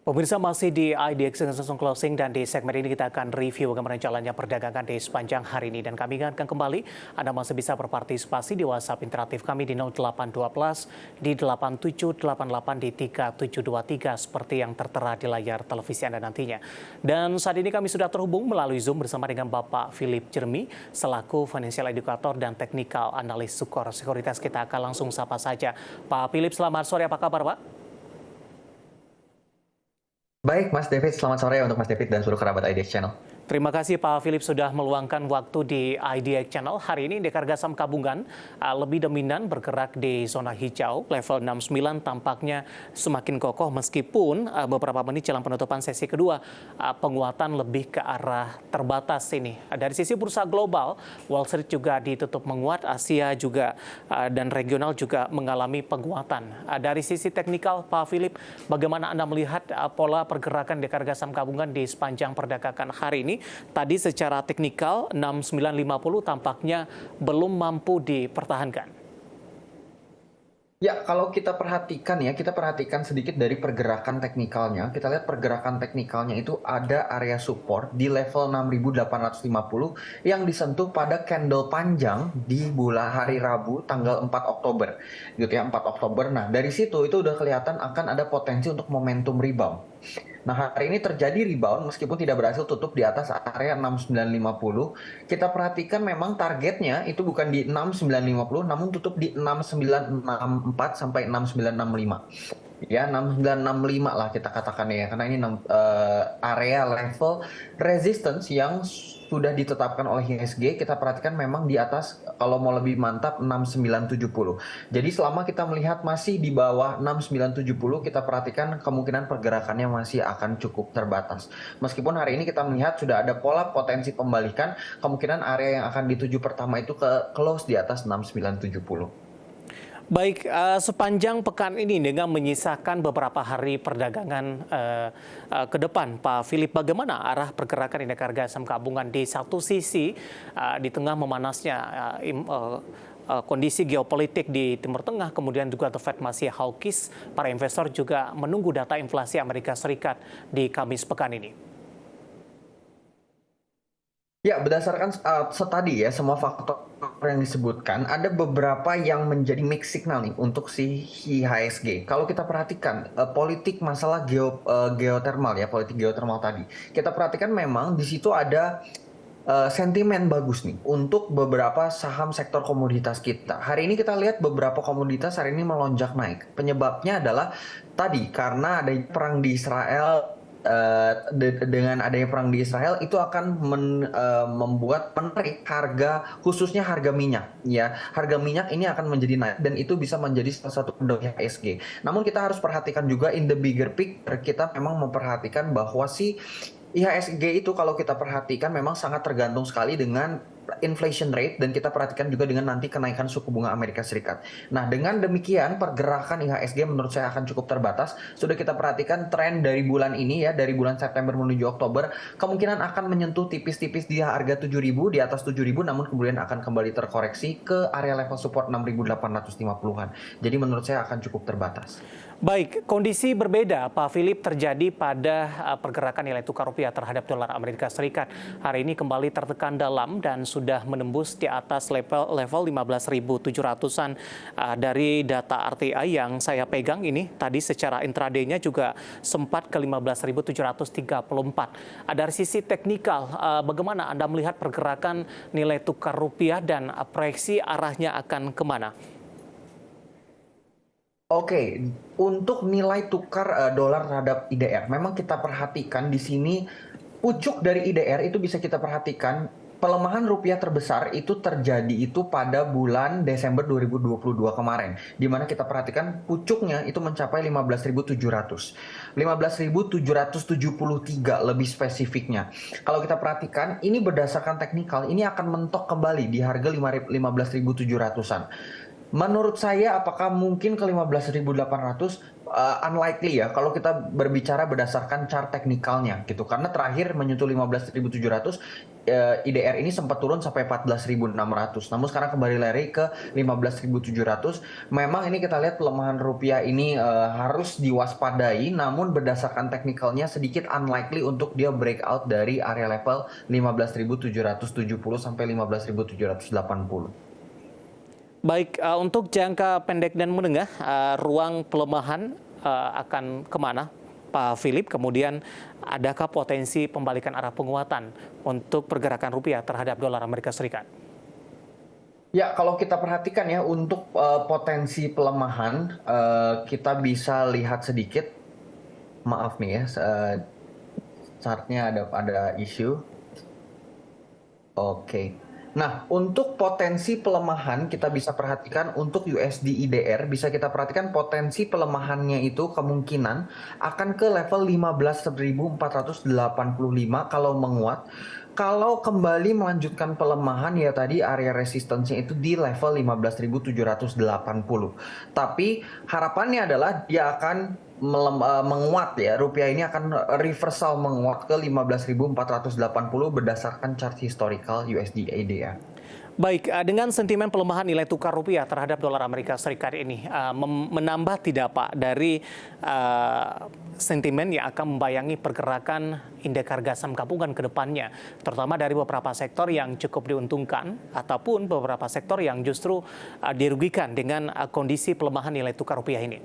Pemirsa masih di IDX langsung closing dan di segmen ini kita akan review bagaimana jalannya perdagangan di sepanjang hari ini dan kami akan kembali. Anda masih bisa berpartisipasi di WhatsApp interaktif kami di 0812 di 8788 di 3723 seperti yang tertera di layar televisi Anda nantinya. Dan saat ini kami sudah terhubung melalui Zoom bersama dengan Bapak Philip Jermi selaku Financial Educator dan Technical Analyst Sukor Sekuritas. Kita akan langsung sapa saja. Pak Philip, selamat sore, apa kabar Pak? Baik, Mas David. Selamat sore untuk Mas David dan seluruh kerabat IDX Channel. Terima kasih Pak Philip sudah meluangkan waktu di IDX Channel. Hari ini indeks harga saham gabungan lebih dominan bergerak di zona hijau. Level 69 tampaknya semakin kokoh meskipun beberapa menit jelang penutupan sesi kedua penguatan lebih ke arah terbatas ini. Dari sisi bursa global, Wall Street juga ditutup menguat, Asia juga dan regional juga mengalami penguatan. Dari sisi teknikal, Pak Philip, bagaimana Anda melihat pola pergerakan indeks harga saham gabungan di sepanjang perdagangan hari ini? Tadi secara teknikal 6950 tampaknya belum mampu dipertahankan. Ya, kalau kita perhatikan sedikit dari pergerakan teknikalnya. Kita lihat pergerakan teknikalnya itu ada area support di level 6850 yang disentuh pada candle panjang di bulan hari Rabu tanggal 4 Oktober. Gitu ya, 4 Oktober. Nah, dari situ itu udah kelihatan akan ada potensi untuk momentum rebound. Nah, hari ini terjadi rebound meskipun tidak berhasil tutup di atas area 6950. Kita perhatikan memang targetnya itu bukan di 6950 namun tutup di 6964 sampai 6965. Ya, 6965 lah kita katakan ya, karena ini area level resistance yang sudah ditetapkan oleh IHSG. Kita perhatikan memang di atas, kalau mau lebih mantap, 6970. Jadi selama kita melihat masih di bawah 6970, kita perhatikan kemungkinan pergerakannya masih akan cukup terbatas. Meskipun hari ini kita melihat sudah ada pola potensi pembalikan, kemungkinan area yang akan dituju pertama itu ke close di atas 6970. Baik, sepanjang pekan ini dengan menyisakan beberapa hari perdagangan ke depan, Pak Philip, bagaimana arah pergerakan indeks harga saham gabungan di satu sisi di tengah memanasnya kondisi geopolitik di Timur Tengah, kemudian juga The Fed masih hawkish, para investor juga menunggu data inflasi Amerika Serikat di Kamis pekan ini. Ya, berdasarkan tadi ya, semua faktor yang disebutkan, ada beberapa yang menjadi mixed signal nih untuk si IHSG. Kalau kita perhatikan politik masalah geothermal ya, politik geothermal tadi, kita perhatikan memang di situ ada sentimen bagus nih untuk beberapa saham sektor komoditas kita. Hari ini kita lihat beberapa komoditas hari ini melonjak naik. Penyebabnya adalah tadi karena ada perang di Israel. Dengan adanya perang di Israel itu akan membuat menarik harga, khususnya harga minyak ya. Harga minyak ini akan menjadi naik dan itu bisa menjadi salah satu pendorong IHSG. Namun kita harus perhatikan juga in the bigger picture, kita memang memperhatikan bahwa si IHSG itu kalau kita perhatikan memang sangat tergantung sekali dengan inflation rate dan kita perhatikan juga dengan nanti kenaikan suku bunga Amerika Serikat. Nah, dengan demikian pergerakan IHSG menurut saya akan cukup terbatas. Sudah kita perhatikan tren dari bulan ini ya, dari bulan September menuju Oktober, kemungkinan akan menyentuh tipis-tipis di harga 7.000, di atas 7.000, namun kemudian akan kembali terkoreksi ke area level support 6.850-an. Jadi menurut saya akan cukup terbatas. Baik, kondisi berbeda Pak Philip terjadi pada pergerakan nilai tukar rupiah terhadap dolar Amerika Serikat. Hari ini kembali tertekan dalam dan sudah menembus di atas level 15.700-an dari data RTI yang saya pegang ini. Tadi secara intraday-nya juga sempat ke 15.734. Dari sisi teknikal, bagaimana Anda melihat pergerakan nilai tukar rupiah dan proyeksi arahnya akan kemana? Oke, untuk nilai tukar dolar terhadap IDR, memang kita perhatikan di sini pucuk dari IDR itu bisa kita perhatikan pelemahan rupiah terbesar itu terjadi itu pada bulan Desember 2022 kemarin, di mana kita perhatikan pucuknya itu mencapai 15.700, 15.773 lebih spesifiknya. Kalau kita perhatikan, ini berdasarkan teknikal, ini akan mentok kembali di harga 15.700-an. Menurut saya apakah mungkin ke 15.800? unlikely ya kalau kita berbicara berdasarkan chart teknikalnya gitu. Karena terakhir menyentuh 15.700, IDR ini sempat turun sampai 14.600. Namun sekarang kembali lari ke 15.700. Memang ini kita lihat pelemahan rupiah ini harus diwaspadai, namun berdasarkan teknikalnya sedikit unlikely untuk dia breakout dari area level 15.770 sampai 15.780. Baik, untuk jangka pendek dan menengah, ruang pelemahan akan kemana, Pak Philip? Kemudian, adakah potensi pembalikan arah penguatan untuk pergerakan rupiah terhadap dolar Amerika Serikat? Ya, kalau kita perhatikan ya, untuk potensi pelemahan, kita bisa lihat sedikit. Maaf nih ya, chartnya ada isu. Oke. Nah, untuk potensi pelemahan kita bisa perhatikan untuk USD IDR, bisa kita perhatikan potensi pelemahannya itu kemungkinan akan ke level 15.485 kalau menguat. Kalau kembali melanjutkan pelemahan ya tadi area resistensinya itu di level 15.780. Tapi harapannya adalah dia akan menguat ya. Rupiah ini akan reversal menguat ke 15.480 berdasarkan chart historical USD ADR. Baik, dengan sentimen pelemahan nilai tukar rupiah terhadap dolar Amerika Serikat ini, menambah tidak Pak dari sentimen yang akan membayangi pergerakan indeks harga saham gabungan ke depannya, terutama dari beberapa sektor yang cukup diuntungkan ataupun beberapa sektor yang justru dirugikan dengan kondisi pelemahan nilai tukar rupiah ini?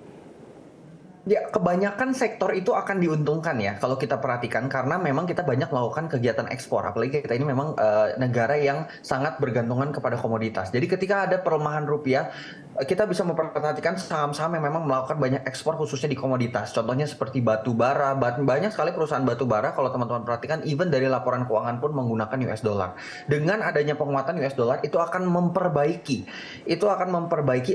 Ya, kebanyakan sektor itu akan diuntungkan ya kalau kita perhatikan karena memang kita banyak melakukan kegiatan ekspor. Apalagi kita ini memang negara yang sangat bergantungan kepada komoditas. Jadi ketika ada pelemahan rupiah, kita bisa memperhatikan saham-saham yang memang melakukan banyak ekspor khususnya di komoditas. Contohnya seperti batu bara, banyak sekali perusahaan batu bara kalau teman-teman perhatikan even dari laporan keuangan pun menggunakan US dollar. Dengan adanya penguatan US dollar itu akan memperbaiki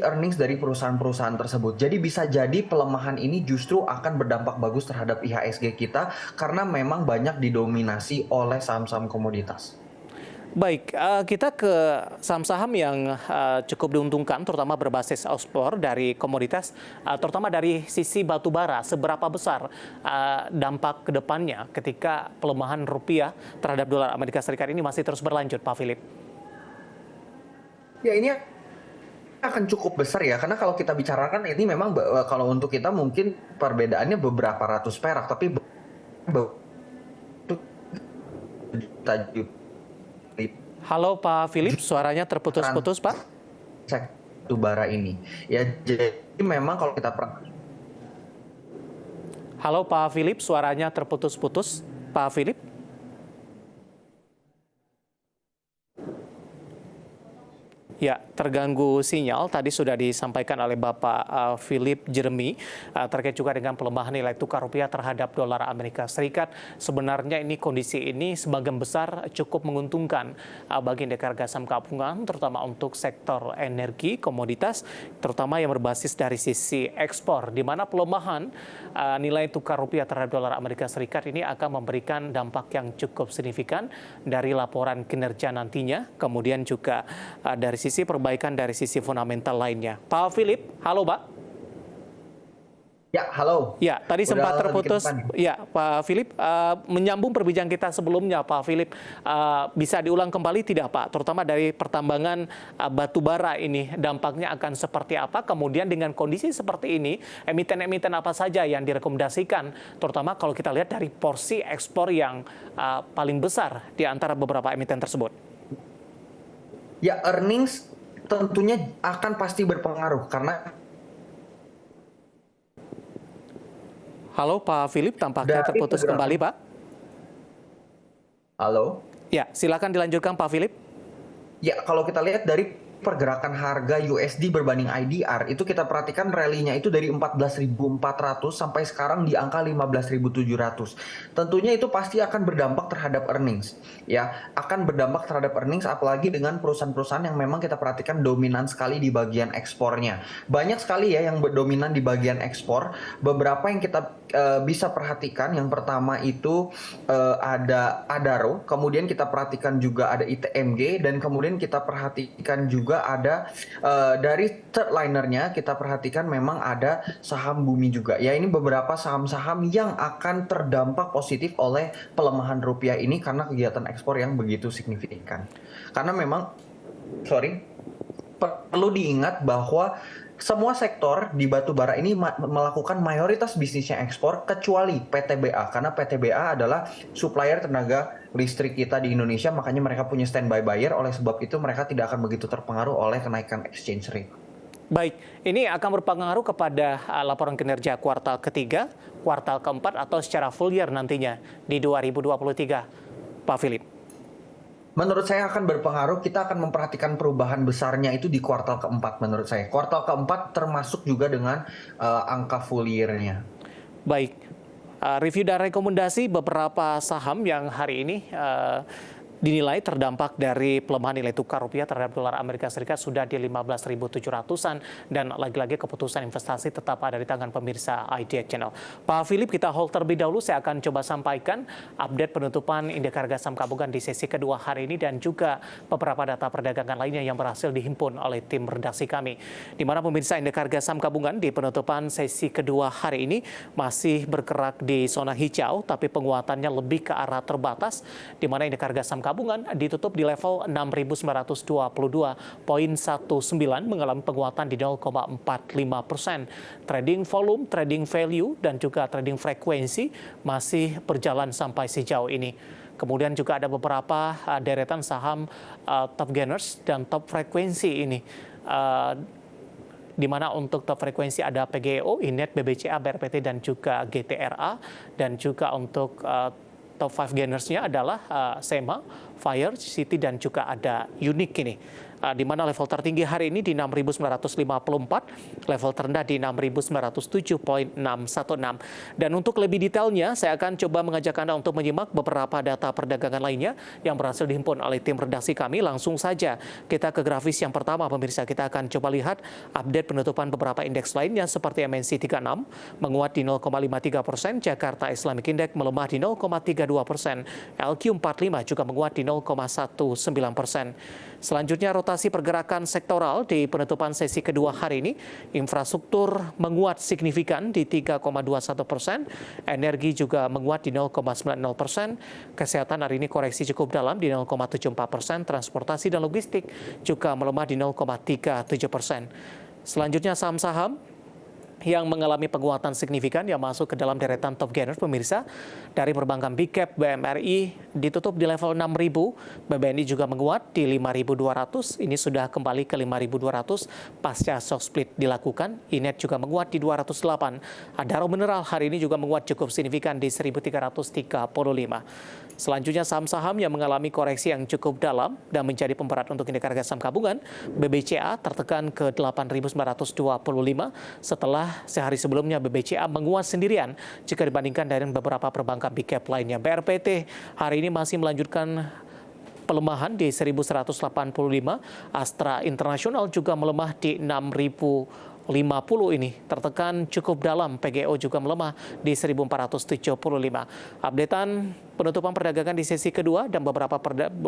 earnings dari perusahaan-perusahaan tersebut. Jadi bisa jadi pelemahan ini justru akan berdampak bagus terhadap IHSG kita karena memang banyak didominasi oleh saham-saham komoditas. Baik, kita ke saham-saham yang cukup diuntungkan, terutama berbasis ekspor dari komoditas, terutama dari sisi batu bara. Seberapa besar dampak ke depannya ketika pelemahan rupiah terhadap dolar Amerika Serikat ini masih terus berlanjut, Pak Philip? Ya, ini akan cukup besar ya, karena kalau kita bicarakan ini memang kalau untuk kita mungkin perbedaannya beberapa ratus perak, tapi Halo Pak Philip, suaranya terputus-putus Pak. Batu bara ini. Ya, jadi memang kalau kita Halo Pak Philip, suaranya terputus-putus. Pak Philip. Ya, terganggu sinyal. Tadi sudah disampaikan oleh Bapak Philip Jeremy terkait juga dengan pelemahan nilai tukar rupiah terhadap dolar Amerika Serikat. Sebenarnya ini kondisi ini sebagian besar cukup menguntungkan bagi indeks harga saham gabungan, terutama untuk sektor energi, komoditas, terutama yang berbasis dari sisi ekspor, di mana pelemahan nilai tukar rupiah terhadap dolar Amerika Serikat ini akan memberikan dampak yang cukup signifikan dari laporan kinerja nantinya, kemudian juga dari sisi perbaikan dari sisi fundamental lainnya. Pak Philip, halo Pak. Ya, halo. Ya, tadi sempat terputus. Ya, Pak Philip, menyambung perbincangan kita sebelumnya, Pak Philip, bisa diulang kembali tidak Pak? Terutama dari pertambangan batu bara ini, dampaknya akan seperti apa? Kemudian dengan kondisi seperti ini, emiten-emiten apa saja yang direkomendasikan? Terutama kalau kita lihat dari porsi ekspor yang paling besar di antara beberapa emiten tersebut. Ya, earnings tentunya akan pasti berpengaruh karena Halo Pak Philip, tampaknya terputus kembali Pak. Halo? Ya, silakan dilanjutkan Pak Philip. Ya, kalau kita lihat dari pergerakan harga USD berbanding IDR itu kita perhatikan rally-nya itu dari 14.400 sampai sekarang di angka 15.700. Tentunya itu pasti akan berdampak terhadap earnings. Ya, akan berdampak terhadap earnings apalagi dengan perusahaan-perusahaan yang memang kita perhatikan dominan sekali di bagian ekspornya. Banyak sekali ya yang dominan di bagian ekspor. Beberapa yang kita bisa perhatikan, yang pertama itu ada Adaro, kemudian kita perhatikan juga ada ITMG, dan kemudian kita perhatikan juga juga ada dari third linernya kita perhatikan memang ada saham Bumi juga. Ya ini beberapa saham-saham yang akan terdampak positif oleh pelemahan rupiah ini karena kegiatan ekspor yang begitu signifikan. Karena memang, sorry, perlu diingat bahwa semua sektor di batu bara ini melakukan mayoritas bisnisnya ekspor kecuali PTBA karena PTBA adalah supplier tenaga listrik kita di Indonesia, makanya mereka punya standby buyer, oleh sebab itu mereka tidak akan begitu terpengaruh oleh kenaikan exchange rate. Baik, ini akan berpengaruh kepada laporan kinerja kuartal ketiga, kuartal keempat, atau secara full year nantinya di 2023, Pak Philip? Menurut saya akan berpengaruh, kita akan memperhatikan perubahan besarnya itu di kuartal keempat menurut saya. Kuartal keempat termasuk juga dengan angka full year-nya. Baik, review dan rekomendasi beberapa saham yang hari ini dinilai terdampak dari pelemahan nilai tukar rupiah terhadap dolar Amerika Serikat sudah di 15.700-an, dan lagi-lagi keputusan investasi tetap ada di tangan pemirsa IDX Channel. Pak Philip, kita hold terlebih dahulu. Saya akan coba sampaikan update penutupan indeks harga saham gabungan di sesi kedua hari ini dan juga beberapa data perdagangan lainnya yang berhasil dihimpun oleh tim redaksi kami. Di mana pemirsa indeks harga saham gabungan di penutupan sesi kedua hari ini masih bergerak di zona hijau, tapi penguatannya lebih ke arah terbatas, di mana indeks harga saham gabungan ditutup di level 6.922,19 mengalami penguatan di 0,45%. Trading volume, trading value, dan juga trading frekuensi masih berjalan sampai sejauh ini. Kemudian juga ada beberapa deretan saham top gainers dan top frekuensi ini. Di mana untuk top frekuensi ada PGEO, Inet, BBCA, BRPT, dan juga GTRA. Dan juga untuk top 5 gainersnya adalah SEMA, Fire, City, dan juga ada Unique ini. Di mana level tertinggi hari ini di 6.954, level terendah di 6.907,616. Dan untuk lebih detailnya, saya akan coba mengajak Anda untuk menyimak beberapa data perdagangan lainnya yang berhasil dihimpun oleh tim redaksi kami. Langsung saja kita ke grafis yang pertama, pemirsa. Kita akan coba lihat update penutupan beberapa indeks lainnya seperti MNC 36 menguat di 0,53%, Jakarta Islamic Index melemah di 0,32%, LQ45 juga menguat di 0,19%. Selanjutnya rotasi pergerakan sektoral di penutupan sesi kedua hari ini. Infrastruktur menguat signifikan di 3,21%, energi juga menguat di 0,90%, kesehatan hari ini koreksi cukup dalam di 0,74%, transportasi dan logistik juga melemah di 0,37%. Selanjutnya saham-saham yang mengalami penguatan signifikan yang masuk ke dalam deretan top gainers, pemirsa. Dari perbankan Big Cap, BMRI ditutup di level 6.000, BBNI juga menguat di 5.200, ini sudah kembali ke 5.200 pasca stock split dilakukan. Inet juga menguat di 208, Adaro Mineral hari ini juga menguat cukup signifikan di 1.335. Selanjutnya saham-saham yang mengalami koreksi yang cukup dalam dan menjadi pemberat untuk indeks harga saham gabungan. BBCA tertekan ke 8.925 setelah sehari sebelumnya BBCA menguat sendirian jika dibandingkan dengan beberapa perbankan Big Cap lainnya. BRPT hari ini masih melanjutkan pelemahan di 1.185, Astra International juga melemah di 6.050 ini, tertekan cukup dalam. PGO juga melemah di 1.475. Updatean penutupan perdagangan di sesi kedua dan beberapa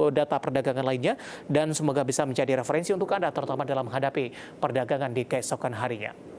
data perdagangan lainnya, dan semoga bisa menjadi referensi untuk Anda terutama dalam menghadapi perdagangan di keesokan harinya.